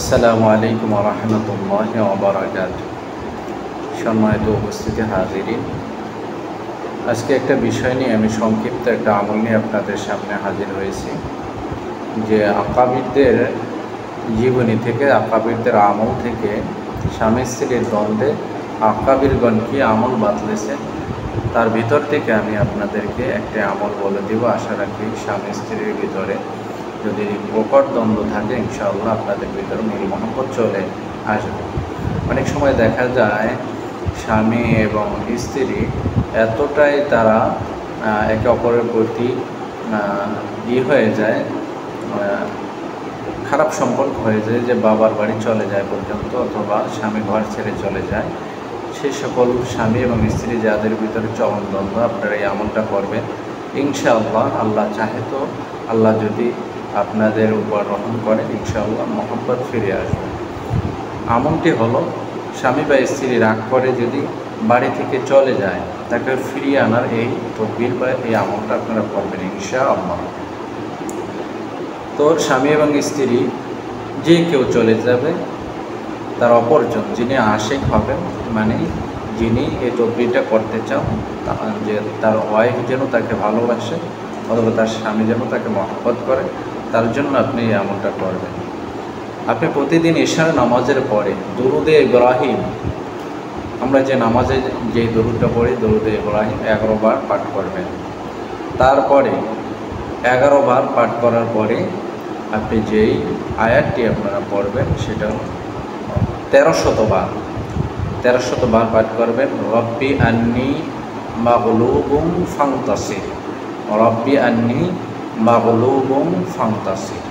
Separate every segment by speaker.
Speaker 1: আসসালামু আলাইকুম ওয়া রাহমাতুল্লাহি ওয়া বারাকাতুহু। সম্মানিত উপস্থিতি হাজিরিন, আজকে একটা বিষয় নিয়ে আমি সংক্ষিপ্ত একটা আমল নিয়ে আপনাদের সামনে হাজির হয়েছি। যে আকাবিরদের জীবনী থেকে, আকাবিরদের আমল থেকে স্বামী স্ত্রীর দ্বন্দ্বে আকাবিরগণ কি আমল বাতলেছে, তার ভিতর থেকে আমি আপনাদেরকে একটা আমল বলে দেব। আশা রাখি স্বামী স্ত্রীর ভিতরে যদি প্রকট দ্বন্দ্ব থাকে, ইনশাআল্লাহ আপনাদের ভিতরে মিল মহব্বত চলে আসবে। অনেক সময় দেখা যায় স্বামী এবং স্ত্রী এতটাই তারা একে অপরের প্রতি হয়ে যায়, খারাপ সম্পর্ক হয়ে যায় যে বাবার বাড়ি চলে যায় পর্যন্ত, অথবা স্বামী ঘর ছেড়ে চলে যায়। সেই সকল স্বামী এবং স্ত্রী যাদের ভিতরে চরম দ্বন্দ্ব, আপনারা এই আমলটা করবেন ইনশাআল্লাহ। আল্লাহ চাহে তো, আল্লাহ যদি আপনাদের উপর রহম করেন, ইনশাআল্লাহ মহব্বত ফিরে আসবে। আমলটি হলো, স্বামী বা স্ত্রী রাগ করে যদি বাড়ি থেকে চলে যায়, তাকে ফিরিয়ে আনার এই তকবীর বা এই আমলটা আপনারা করবেন ইনশাআল্লাহ। তো স্বামী এবং স্ত্রী যে কেউ চলে যাবে, তার অপরজন যিনি আশিক হবেন, মানে যিনি এই তকবীরটা করতে চান, যে তার ওয়াইফ যেন তাকে ভালোবাসে অথবা তার স্বামী যেন তাকে মহব্বত করে, তার জন্য আপনি এই আমলটা করবেন। আপনি প্রতিদিন ঈশার নামাজের পরে দুরুদে ইব্রাহিম, আমরা যে নামাজে যে দরুদটা পড়ি, দুরুদে ইব্রাহিম 11 বার পাঠ করবেন। তারপরে 11 বার পাঠ করার পরে আপনি যেই আয়াতটি আপনারা পড়বেন সেটা 1300 বার পাঠ করবেন। রব্বি আন্নি মাগলুবুম ফান্তাসির, রব্বি আন্নি মাগলুবুম ফান্তাসির,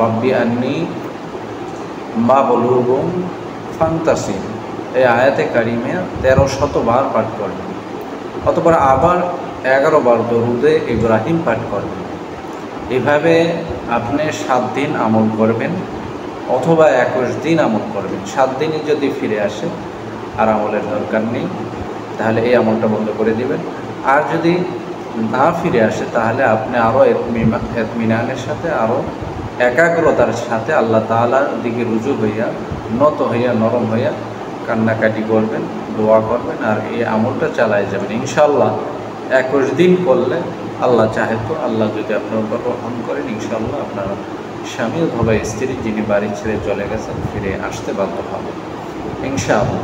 Speaker 1: রব্বি আন্নি মাগলুবুম ফান্তাসির। এই আয়াতে কারিমে 1300 বার পাঠ করবেন। অতঃপর আবার 11 বার দরুদে ইব্রাহিম পাঠ করবেন। এভাবে আপনি 7 দিন আমল করবেন অথবা 21 দিন আমল করবেন। 7 দিনই যদি ফিরে আসে আর আমলের দরকার নেই, তাহলে এই আমলটা বন্ধ করে দিবেন। আর যদি না ফিরে আসে, তাহলে আপনি আরও ইতমিনানের সাথে, আরও একাগ্রতার সাথে আল্লাহ তাআলার দিকে রুজু হইয়া, নত হইয়া, নরম হইয়া কান্নাকাটি করবেন, দোয়া করবেন, আর এই আমলটা চালায় যাবেন ইনশাআল্লাহ। 21 দিন করলে আল্লাহ চাহে তো, আল্লাহ যদি আপনার উপর রহম করেন, ইনশাআল্লাহ আপনার স্বামী অথবা স্ত্রী যিনি বাড়ি ছেড়ে চলে গেছেন ফিরে আসতে বাধ্য হবে ইনশাআল্লাহ।